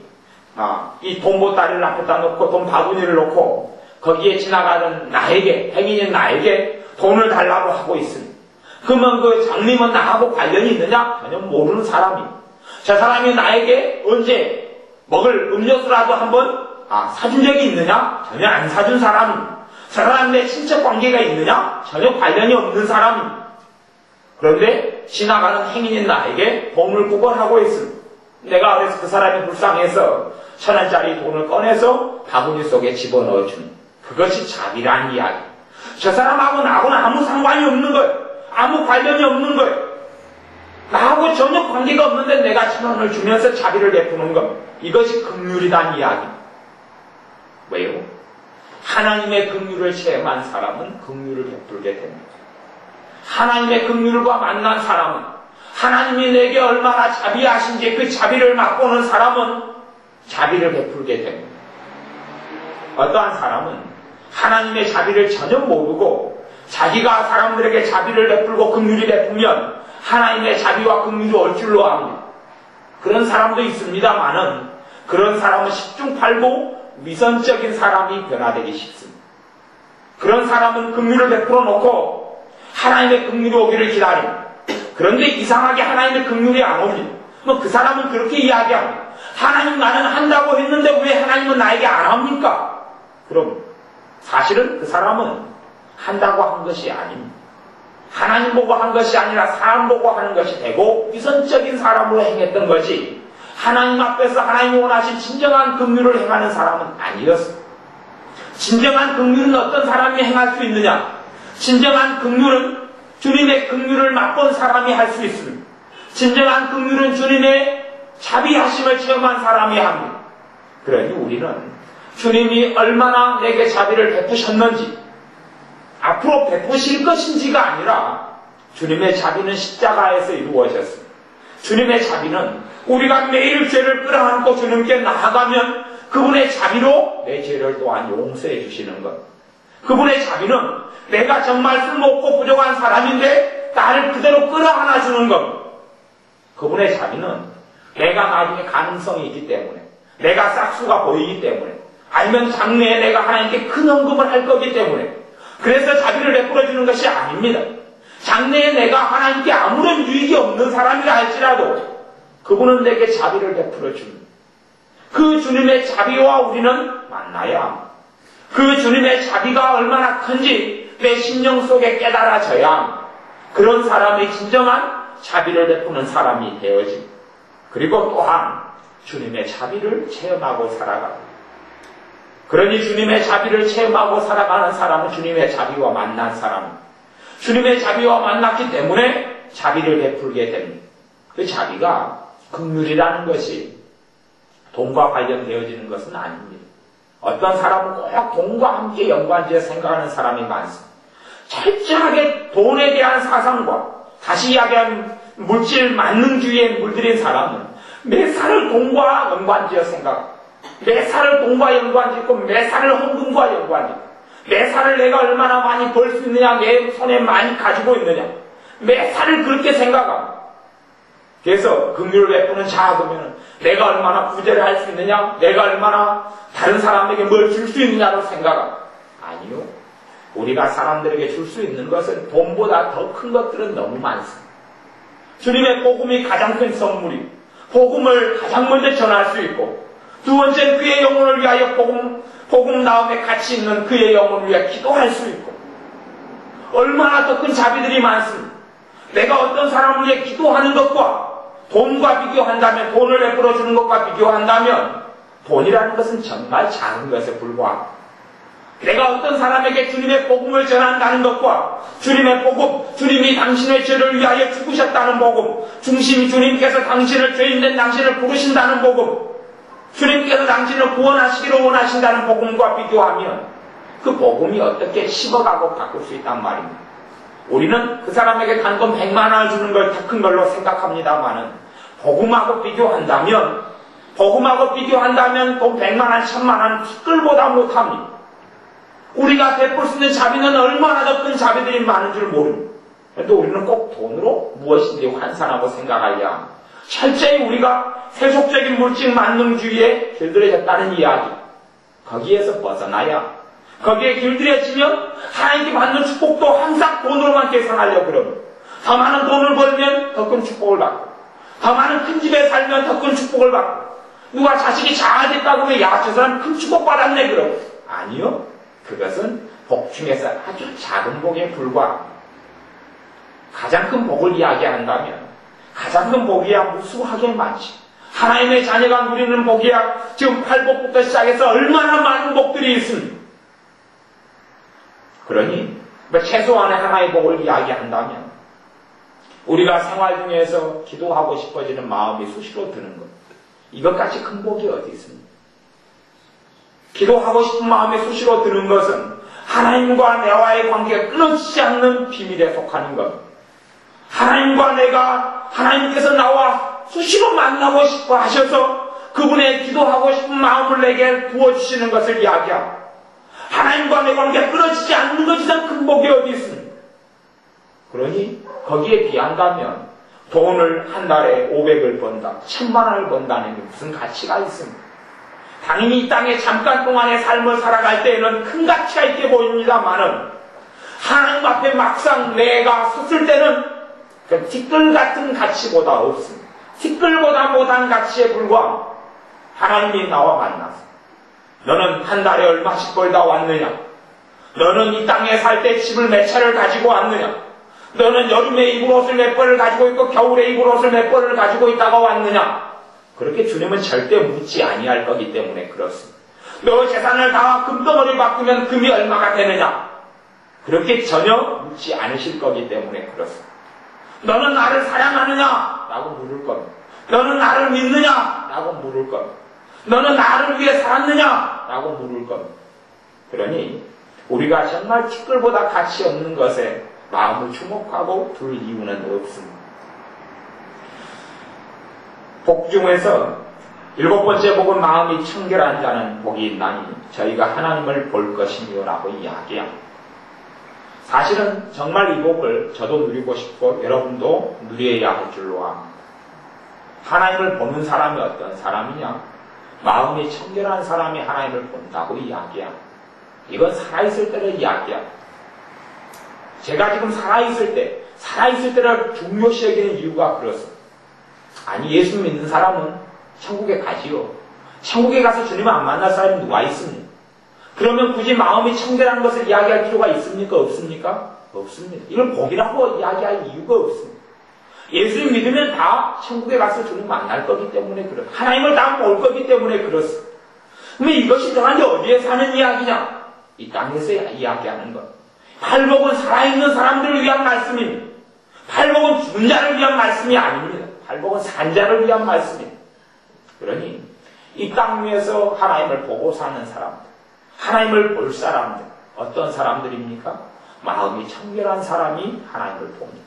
이 돈보따리를 앞에다 놓고 돈 바구니를 놓고 거기에 지나가는 나에게, 행인인 나에게 돈을 달라고 하고 있습니다. 그러면 그 장님은 나하고 관련이 있느냐? 전혀 모르는 사람입니다. 저 사람이 나에게 언제 먹을 음료수라도 한번 사준 적이 있느냐? 전혀 안 사준 사람입니다. 저 사람 내 친척 관계가 있느냐? 전혀 관련이 없는 사람입니다. 그런데 지나가는 행인인 나에게 돈을 구걸하고 있습니다. 내가 그래서 그 사람이 불쌍해서 1,000원짜리 돈을 꺼내서 바구니 속에 집어넣어줍니다. 그것이 자비라는 이야기. 저 사람하고 나하고는 아무 상관이 없는 거예요. 아무 관련이 없는 거예요. 나하고 전혀 관계가 없는데 내가 1,000원을 주면서 자비를 베푸는 것. 이것이 긍휼이라는 이야기. 왜요? 하나님의 긍휼을 체험한 사람은 긍휼을 베풀게 됩니다. 하나님의 긍휼과 만난 사람은, 하나님이 내게 얼마나 자비하신지 그 자비를 맛보는 사람은 자비를 베풀게 됩니다. 어떠한 사람은 하나님의 자비를 전혀 모르고 자기가 사람들에게 자비를 베풀고 긍휼히 베풀면 하나님의 자비와 긍휼이 올 줄로 압니다. 그런 사람도 있습니다만은 그런 사람은 10중8구 위선적인 사람이 변화되기 쉽습니다. 그런 사람은 긍휼을 베풀어 놓고 하나님의 긍휼이 오기를 기다립니다. 그런데 이상하게 하나님의 긍휼이 안 옵니다. 그 사람은 그렇게 이야기합니다. 하나님 나는 한다고 했는데 왜 하나님은 나에게 안 합니까? 그럼 사실은 그 사람은 한다고 한 것이 아닙니다. 하나님 보고 한 것이 아니라 사람 보고 하는 것이 되고 위선적인 사람으로 행했던 것이 하나님 앞에서 하나님이 원하신 진정한 긍휼을 행하는 사람은 아니었습니다. 진정한 긍휼은 어떤 사람이 행할 수 있느냐? 진정한 긍휼은 주님의 긍휼을 맛본 사람이 할 수 있습니다. 진정한 긍휼은 주님의 자비하심을 체험한 사람이 합니다. 그러니 우리는 주님이 얼마나 내게 자비를 베푸셨는지, 앞으로 베푸실 것인지가 아니라 주님의 자비는 십자가에서 이루어졌습니다. 주님의 자비는 우리가 매일 죄를 끌어안고 주님께 나아가면 그분의 자비로 내 죄를 또한 용서해 주시는 것. 그분의 자비는 내가 정말 쓸모없고 부족한 사람인데 나를 그대로 끌어안아 주는 것. 그분의 자비는 내가 나중에 가능성이 있기 때문에, 내가 싹수가 보이기 때문에, 아니면 장래에 내가 하나님께 큰 헌금을 할 거기 때문에 그래서 자비를 베풀어 주는 것이 아닙니다. 장래에 내가 하나님께 아무런 유익이 없는 사람이라 할지라도 그분은 내게 자비를 베풀어 줍니다. 그 주님의 자비와 우리는 만나야 합니다. 그 주님의 자비가 얼마나 큰지 내 심령 속에 깨달아져야 합니다. 그런 사람이 진정한 자비를 베푸는 사람이 되어집니다. 그리고 또한 주님의 자비를 체험하고 살아갑니다. 그러니 주님의 자비를 체험하고 살아가는 사람은 주님의 자비와 만난 사람입니다. 주님의 자비와 만났기 때문에 자비를 베풀게 됩니다. 그 자비가 긍휼이라는 것이 돈과 관련되어지는 것은 아닙니다. 어떤 사람은 꼭 돈과 함께 연관지어 생각하는 사람이 많습니다. 철저하게 돈에 대한 사상과, 다시 이야기하면 물질 만능주의에 물들인 사람은 매사를 돈과 연관지어 생각합니다. 매사를 돈과 연관짓고 매사를 헌금과 연관짓고 매사를 내가 얼마나 많이 벌 수 있느냐, 내 손에 많이 가지고 있느냐, 매사를 그렇게 생각합니다. 그래서 긍휼을 베푸는 자 그러면 내가 얼마나 구제를 할 수 있느냐, 내가 얼마나 다른 사람에게 뭘 줄 수 있느냐로 생각합니다. 아니요. 우리가 사람들에게 줄 수 있는 것은 돈보다 더 큰 것들은 너무 많습니다. 주님의 복음이 가장 큰 선물이고 복음을 가장 먼저 전할 수 있고 두 번째는 그의 영혼을 위하여 복음 다음에 같이 있는 그의 영혼을 위해 기도할 수 있고 얼마나 더 큰 자비들이 많습니다. 내가 어떤 사람을 위해 기도하는 것과 돈과 비교한다면 돈을 베풀어 주는 것과 비교한다면 돈이라는 것은 정말 작은 것에 불과합니다. 내가 어떤 사람에게 주님의 복음을 전한다는 것과 주님의 복음, 주님이 당신의 죄를 위하여 죽으셨다는 복음, 주님께서 당신을 죄인된 당신을 부르신다는 복음, 주님께서 당신을 구원하시기를 원하신다는 복음과 비교하면 그 복음이 어떻게 10억하고 바꿀 수 있단 말입니다. 우리는 그 사람에게 단돈 100만 원을 주는 걸 더 큰 걸로 생각합니다만은 복음하고 비교한다면 돈 100만 원, 1000만 원 티끌보다 못합니다. 우리가 베풀 수 있는 자비는 얼마나 더 큰 자비들이 많은 줄 모릅니다. 그런데 우리는 꼭 돈으로 무엇인지 환산하고 생각하여야 합니다. 철저히 우리가 세속적인 물질 만능주의에 길들여졌다는 이야기, 거기에서 벗어나야 거기에 길들여지면 하나님께 받는 축복도 항상 돈으로만 계산하려고 그럽니다. 더 많은 돈을 벌면 더 큰 축복을 받고 더 많은 큰 집에 살면 더 큰 축복을 받고 누가 자식이 잘 됐다고 하면 야, 저 사람 큰 축복 받았네 그러고 아니요. 그것은 복 중에서 아주 작은 복에 불과합니다. 가장 큰 복을 이야기한다면 가장 큰 복이야 무수하게 많지. 하나님의 자녀가 누리는 복이야 지금 8복부터 시작해서 얼마나 많은 복들이 있습니다. 그러니 최소한의 하나의 복을 이야기한다면 우리가 생활 중에서 기도하고 싶어지는 마음이 수시로 드는 것, 이것같이 큰 복이 어디 있습니까? 기도하고 싶은 마음이 수시로 드는 것은 하나님과 나와의 관계가 끊어지지 않는 비밀에 속하는 것. 하나님께서 나와 수시로 만나고 싶어 하셔서 그분의 기도하고 싶은 마음을 내게 부어주시는 것을 이야기하고 하나님과 내 관계가 끊어지지 않는 것이 더 큰 복이 어디 있습니까? 그러니 거기에 비한다면 돈을 한 달에 500을 번다, 1000만 원을 번다는 게 무슨 가치가 있습니까? 당연히 이 땅에 잠깐 동안의 삶을 살아갈 때에는 큰 가치가 있게 보입니다만은 하나님 앞에 막상 내가 섰을 때는 그 티끌 같은 가치보다 없습니다. 티끌보다 못한 가치에 불과합니다. 하나님이 나와 만나서 너는 한 달에 얼마씩 벌다 왔느냐? 너는 이 땅에 살 때 집을 몇 채를 가지고 왔느냐? 너는 여름에 입을 옷을 몇 벌을 가지고 있고 겨울에 입을 옷을 몇 벌을 가지고 있다가 왔느냐? 그렇게 주님은 절대 묻지 아니할 거기 때문에 그렇습니다. 너 재산을 다 금덩어리 바꾸면 금이 얼마가 되느냐? 그렇게 전혀 묻지 않으실 거기 때문에 그렇습니다. 너는 나를 사랑하느냐? 라고 물을 겁니다. 너는 나를 믿느냐? 라고 물을 겁니다. 너는 나를 위해 살았느냐? 라고 물을 겁니다. 그러니 우리가 정말 티끌보다 가치 없는 것에 마음을 주목하고 둘 이유는 없습니다. 복 중에서 7번째 복은 마음이 청결한 자는 복이 있나니 저희가 하나님을 볼 것이며 라고 이야기합니다. 사실은 정말 이 복을 저도 누리고 싶고 여러분도 누려야 할 줄로 압니다. 하나님을 보는 사람이 어떤 사람이냐? 마음이 청결한 사람이 하나님을 본다고 이야기합니다. 이건 살아있을 때를 이야기합니다. 제가 지금 살아있을 때를 중요시 여기는 이유가 그렇습니다. 아니, 예수 믿는 사람은 천국에 가지요. 천국에 가서 주님을 안 만날 사람이 누가 있습니까? 그러면 굳이 마음이 청결한 것을 이야기할 필요가 있습니까? 없습니까? 없습니다. 이걸 복이라고 이야기할 이유가 없습니다. 예수님 믿으면 다 천국에 가서 주님 만날 거기 때문에 그렇습니다. 하나님을 다 볼 거기 때문에 그렇습니다. 그러면 이것이 정확히 어디에 사는 이야기냐? 이 땅에서 이야기하는 것. 팔복은 살아있는 사람들을 위한 말씀입니다. 팔복은 죽은 자를 위한 말씀이 아닙니다. 팔복은 산 자를 위한 말씀입니다. 그러니 이 땅 위에서 하나님을 보고 사는 사람들, 하나님을 볼 사람들, 어떤 사람들입니까? 마음이 청결한 사람이 하나님을 봅니다.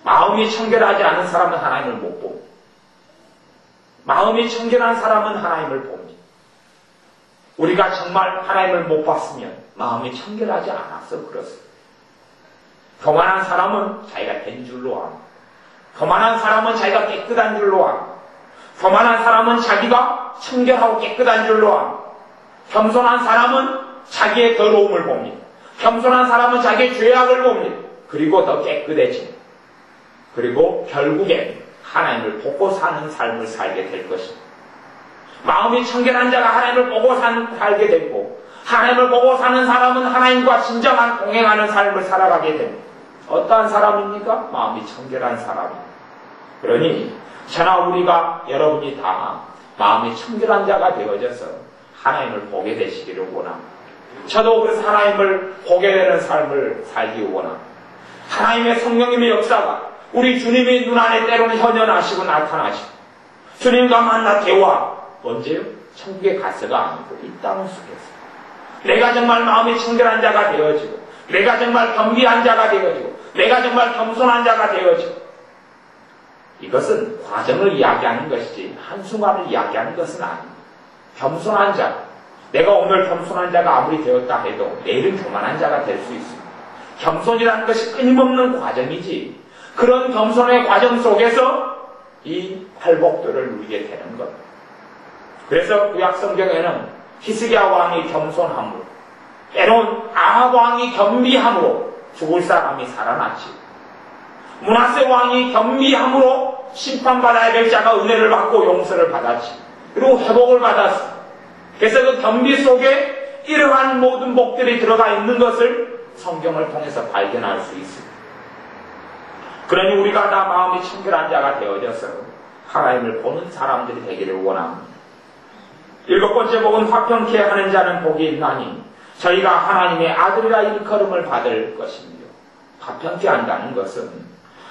마음이 청결하지 않은 사람은 하나님을 못 봅니다. 마음이 청결한 사람은 하나님을 봅니다. 우리가 정말 하나님을 못 봤으면 마음이 청결하지 않아서 그렇습니다. 교만한 사람은 자기가 된 줄로 압니다. 교만한 사람은 자기가 깨끗한 줄로 압니다. 교만한 사람은 자기가 청결하고 깨끗한 줄로 압니다. 겸손한 사람은 자기의 더러움을 봅니다. 겸손한 사람은 자기의 죄악을 봅니다. 그리고 더 깨끗해집니다. 그리고 결국엔 하나님을 보고 사는 삶을 살게 될 것입니다. 마음이 청결한 자가 하나님을 보고 살게 되고, 하나님을 보고 사는 사람은 하나님과 진정한 동행하는 삶을 살아가게 됩니다. 어떠한 사람입니까? 마음이 청결한 사람입니다. 그러니 저나 우리가, 여러분이 다 마음이 청결한 자가 되어져서 하나님을 보게 되시기를 원합니다. 저도 그래서 하나님을 보게 되는 삶을 살기 원합니다. 하나님의 성령님의 역사가 우리 주님의 눈안에 때로는 현현하시고 나타나시고, 주님과 만나 대화, 언제요? 천국에 가서가 아니고 이 땅 속에서 내가 정말 마음이 청결한 자가 되어지고, 내가 정말 겸비한 자가 되어지고, 내가 정말 겸손한 자가 되어지고, 이것은 과정을 이야기하는 것이지 한순간을 이야기하는 것은 아닙니다. 겸손한 자, 내가 오늘 겸손한 자가 아무리 되었다 해도 내일은 교만한 자가 될 수 있습니다. 겸손이라는 것이 끊임없는 과정이지, 그런 겸손의 과정 속에서 이 팔복들을 누리게 되는 것. 그래서 구약 성경에는 히스기야 왕이 겸손함으로, 때론 아합 왕이 겸비함으로 죽을 사람이 살아났지, 므낫세 왕이 겸비함으로 심판받아야 될 자가 은혜를 받고 용서를 받았지, 그리고 회복을 받았어. 그래서 그 겸비 속에 이러한 모든 복들이 들어가 있는 것을 성경을 통해서 발견할 수 있습니다. 그러니 우리가 다 마음이 청결한 자가 되어져서 하나님을 보는 사람들이 되기를 원합니다. 7번째 복은 화평케 하는 자는 복이 있나니 저희가 하나님의 아들이라 일컬음을 받을 것이며, 화평케 한다는 것은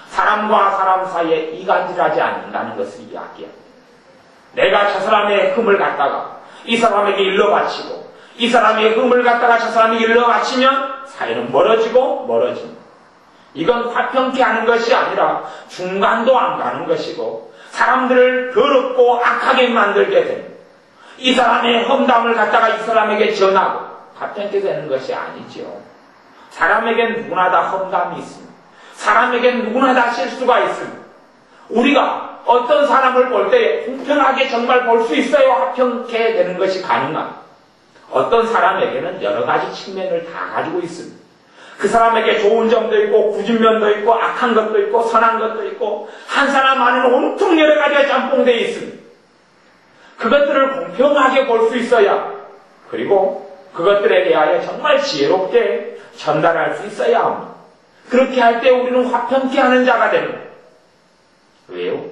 사람과 사람 사이에 이간질하지 않는다는 것을 이야기합니다. 내가 저 사람의 흠을 갖다가 이 사람에게 일러 바치고, 이 사람의 흠을 갖다가 저 사람에게 일러 바치면 사이는 멀어집니다. 이건 화평케 하는 것이 아니라 중간도 안 가는 것이고, 사람들을 더럽고 악하게 만들게 됩니다. 이 사람의 험담을 갖다가 이 사람에게 전하고 화평케 되는 것이 아니죠. 사람에겐 누구나 다 험담이 있습니다. 사람에겐 누구나 다 실수가 있습니다. 우리가 어떤 사람을 볼 때 공평하게 정말 볼 수 있어야 화평케 되는 것이 가능합니다. 어떤 사람에게는 여러 가지 측면을 다 가지고 있습니다. 그 사람에게 좋은 점도 있고 굳은 면도 있고 악한 것도 있고 선한 것도 있고, 한 사람 안에는 온통 여러 가지가 짬뽕되어 있습니다. 그것들을 공평하게 볼 수 있어야, 그리고 그것들에 대하여 정말 지혜롭게 전달할 수 있어야 합니다. 그렇게 할 때 우리는 화평케 하는 자가 됩니다. 왜요?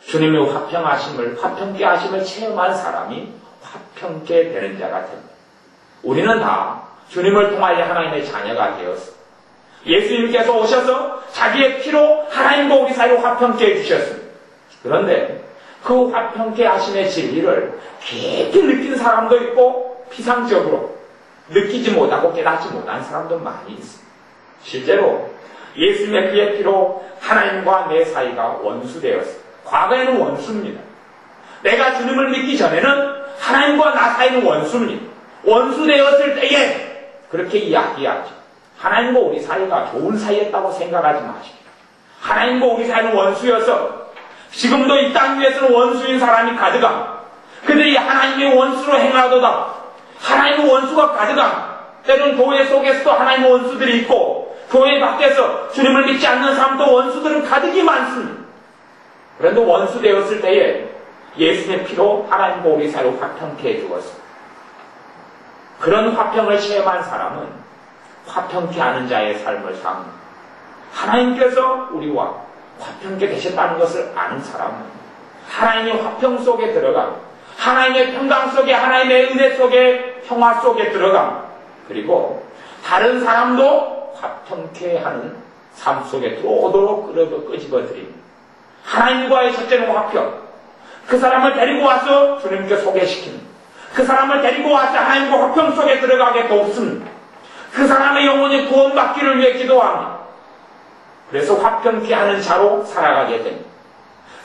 주님의 화평케 하심을 체험한 사람이 화평케 되는 자가 됩니다. 우리는 다 주님을 통하여 하나님의 자녀가 되었습니다. 예수님께서 오셔서 자기의 피로 하나님과 우리 사이로 화평케 해주셨습니다. 그런데 그 화평케 하심의 진리를 깊이 느낀 사람도 있고, 피상적으로 느끼지 못하고 깨닫지 못한 사람도 많이 있습니다. 실제로 예수님의 그의 피로 하나님과 내 사이가 원수되었습니다. 과거에는 원수입니다. 내가 주님을 믿기 전에는 하나님과 나 사이는 원수입니다. 원수되었을 때에 그렇게 이야기하죠. 하나님과 우리 사이가 좋은 사이였다고 생각하지 마십시오. 하나님과 우리 사이는 원수여서 지금도 이 땅 위에서는 원수인 사람이 가득함. 그들이 하나님의 원수로 행하도다. 하나님의 원수가 가득함. 때로는 교회 속에서도 하나님의 원수들이 있고, 교회 밖에서 주님을 믿지 않는 사람도 원수들은 가득히 많습니다. 그런데 원수 되었을 때에 예수님의 피로 하나님과 우리 사이로 화평케 해주었습니다. 그런 화평을 체험한 사람은 화평케 하는 자의 삶을 삽니다. 하나님께서 우리와 화평케 되셨다는 것을 아는 사람은 하나님의 화평 속에 들어가, 하나님의 평강 속에, 하나님의 은혜 속에, 평화 속에 들어가, 그리고 다른 사람도 화평케 하는 삶 속에 들어오도록 끄집어드립니다. 하나님과의 첫째는 화평. 그 사람을 데리고 와서 주님께 소개시킵니다. 그 사람을 데리고 와서 하나님과 화평 속에 들어가게 돕습니다. 그 사람의 영혼이 구원받기를 위해 기도합니다. 그래서 화평케 하는 자로 살아가게 됩니다.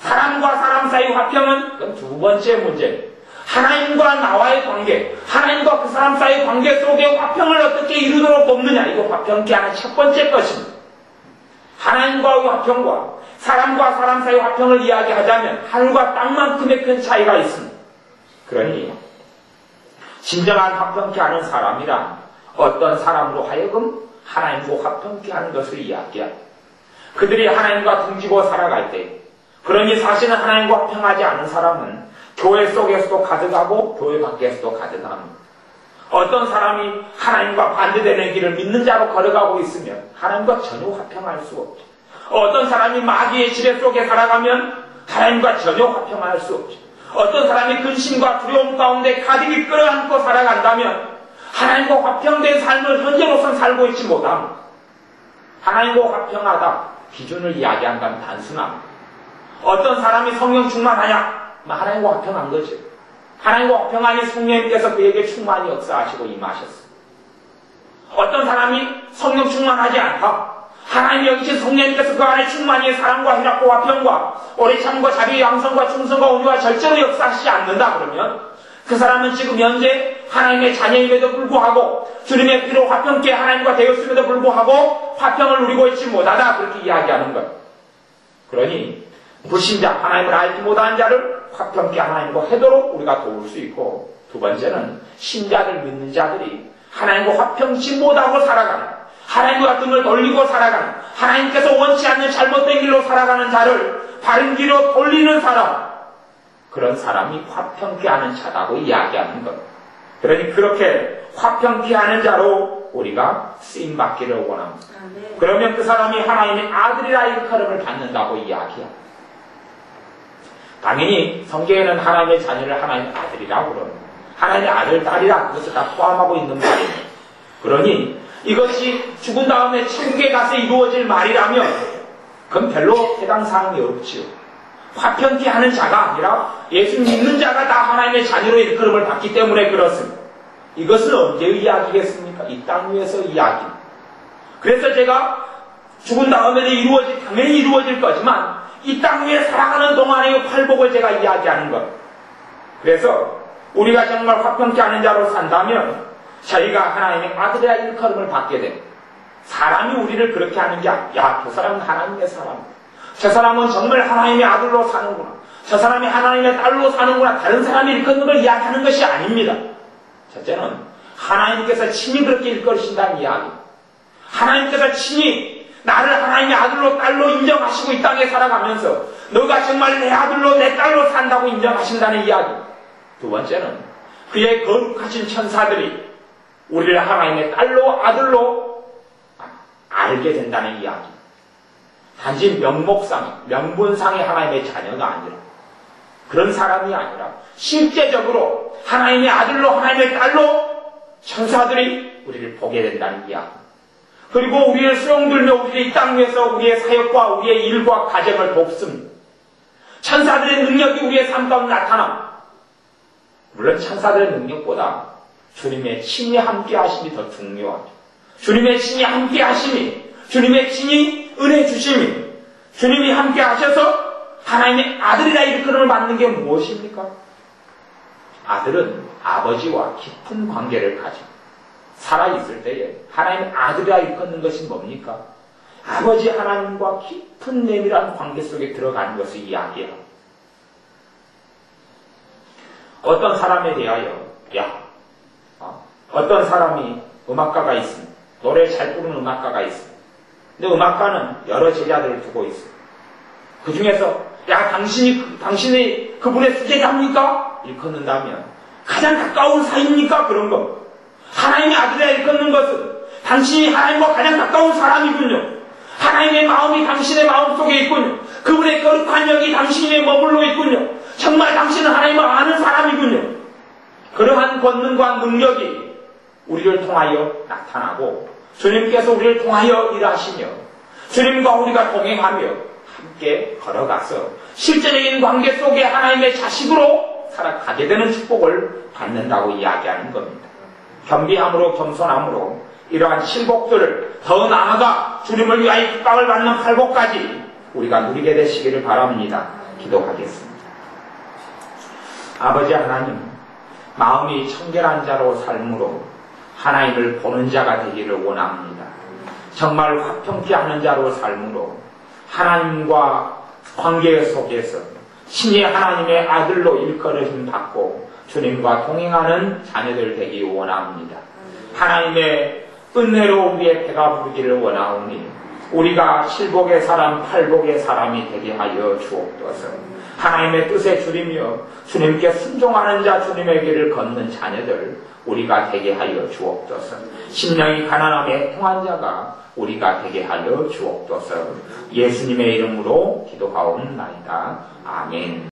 사람과 사람 사이 화평은 그건 두 번째 문제입니다. 하나님과 나와의 관계, 하나님과 그 사람 사이의 관계 속에 화평을 어떻게 이루도록 돕느냐, 이거 화평케 하는 첫 번째 것입니다. 하나님과의 화평과 사람과 사람 사이의 화평을 이야기하자면 하늘과 땅만큼의 큰 차이가 있습니다. 그러니 진정한 화평케 하는 사람이란 어떤 사람으로 하여금 하나님과 화평케 하는 것을 이야기합니다. 그들이 하나님과 등지고 살아갈 때, 그러니 사실은 하나님과 화평하지 않은 사람은 교회 속에서도 가득하고 교회 밖에서도 가득합니다. 어떤 사람이 하나님과 반대되는 길을 믿는 자로 걸어가고 있으면 하나님과 전혀 화평할 수 없죠. 어떤 사람이 마귀의 지배 속에 살아가면 하나님과 전혀 화평할 수 없죠. 어떤 사람이 근심과 두려움 가운데 가득히 끌어안고 살아간다면 하나님과 화평된 삶을 현재로선 살고 있지 못합니다. 하나님과 화평하다 기준을 이야기한다면 단순합니다. 어떤 사람이 성령 충만하냐? 하나님과 화평한 거죠. 하나님과 화평하니 성령님께서 그에게 충만히 역사하시고 임하셨습니다. 어떤 사람이 성령 충만하지 않다. 하나님이 여기신 성령님께서 그 안에 충만히 사랑과 희락과 화평과 오래 참과 자비 양성과 충성과 온유와 절제로 역사하시지 않는다 그러면 그 사람은 지금 현재 하나님의 자녀임에도 불구하고 주님의 피로 화평케 하나님과 되었음에도 불구하고 화평을 누리고 있지 못하다 그렇게 이야기하는 것. 그러니 불신자 하나님을 알지 못한 자를 화평케 하나님과 하도록 우리가 도울 수 있고, 두 번째는 신자들 믿는 자들이 하나님과 화평치 못하고 살아가는, 하나님과 등을 돌리고 살아가는, 하나님께서 원치 않는 잘못된 길로 살아가는 자를 바른 길로 돌리는 사람, 그런 사람이 화평케 하는 자라고 이야기하는 것. 그러니 그렇게 화평케 하는 자로 우리가 쓰임받기를 원합니다. 그러면 그 사람이 하나님의 아들이라 일컬음을 받는다고 이야기합니다. 당연히 성경에는 하나님의 자녀를 하나님의 아들이라고 그럽니다. 하나님의 아들, 딸이라 그것을 다 포함하고 있는 말입니다. 그러니 이것이 죽은 다음에 천국에 가서 이루어질 말이라면 그건 별로 해당 사항이 없지요. 화평케 하는 자가 아니라 예수 믿는 자가 다 하나님의 자녀로 일컬음을 받기 때문에 그렇습니다. 이것은 언제 이야기겠습니까? 이 땅 위에서 이야기. 그래서 제가 죽은 다음에도 당연히 이루어질 거지만 이 땅 위에 살아가는 동안의 팔복을 제가 이야기하는 것. 그래서 우리가 정말 화평케 하는 자로 산다면 저희가 하나님의 아들이라 일컬음을 받게 됩니다. 사람이 우리를 그렇게 하는 게 아니야. 야, 저 사람은 하나님의 사람. 저 사람은 정말 하나님의 아들로 사는구나. 저 사람이 하나님의 딸로 사는구나. 다른 사람이 일컫는 걸 이야기하는 것이 아닙니다. 첫째는 하나님께서 친히 그렇게 일컬으신다는 이야기. 하나님께서 친히 나를 하나님의 아들로 딸로 인정하시고 이 땅에 살아가면서 너가 정말 내 아들로 내 딸로 산다고 인정하신다는 이야기. 두 번째는 그의 거룩하신 천사들이 우리를 하나님의 딸로 아들로 알게 된다는 이야기. 단지 명목상, 명분상의 하나님의 자녀가 아니라 그런 사람이 아니라 실제적으로 하나님의 아들로 하나님의 딸로 천사들이 우리를 보게 된다는 이야기. 그리고 우리를 수용들며 우리를 이 땅 위에서 우리의 사역과 우리의 일과 가정을 돕습니다. 천사들의 능력이 우리의 삶 가운데 나타납니다. 물론 천사들의 능력보다 주님의 친히 함께 하심이 더 중요하죠. 주님의 친히 함께 하심이, 주님의 친히 은혜 주심이, 주님이 함께 하셔서 하나님의 아들이라 일컬음을 받는 게 무엇입니까? 아들은 아버지와 깊은 관계를 가지고 살아있을 때에 하나님의 아들이라 일컫는 것이 뭡니까? 아버지 하나님과 깊은 내밀한 관계 속에 들어가는 것을 이야기해요. 어떤 사람에 대하여 어떤 사람이 음악가가 있습니다. 노래 잘 부르는 음악가가 있습니다. 근데 음악가는 여러 제자들을 두고 있습니다. 그 중에서 당신이 그분의 수제자입니까? 일컫는다면 가장 가까운 사이입니까? 그런 거. 하나님의 아들이라 일컫는 것은 당신이 하나님과 가장 가까운 사람이군요. 하나님의 마음이 당신의 마음속에 있군요. 그분의 거룩한 영이 당신에 머물러 있군요. 정말 당신은 하나님을 아는 사람이군요. 그러한 권능과 능력이 우리를 통하여 나타나고 주님께서 우리를 통하여 일하시며 주님과 우리가 동행하며 함께 걸어가서 실제적인 관계 속에 하나님의 자식으로 살아가게 되는 축복을 받는다고 이야기하는 겁니다. 겸비함으로 겸손함으로 이러한 실복들을 더 나아가 주님을 위하여 핍박을 받는 팔복까지 우리가 누리게 되시기를 바랍니다. 기도하겠습니다. 아버지 하나님, 마음이 청결한 자로 삶으로 하나님을 보는 자가 되기를 원합니다. 정말 화평케 하는 자로 삶으로 하나님과 관계 속에서 신이 하나님의 아들로 일컬으심 받고 주님과 동행하는 자녀들 되기 원합니다. 하나님의 은혜로 우리의 배가 부르기를 원하오니 우리가 칠복의 사람, 팔복의 사람이 되게 하여 주옵소서. 하나님의 뜻에 줄이며 주님께 순종하는 자, 주님의 길을 걷는 자녀들 우리가 되게 하여 주옵소서. 심령이 가난함에 통한 자가 우리가 되게 하여 주옵소서. 예수님의 이름으로 기도하옵나이다. 아멘.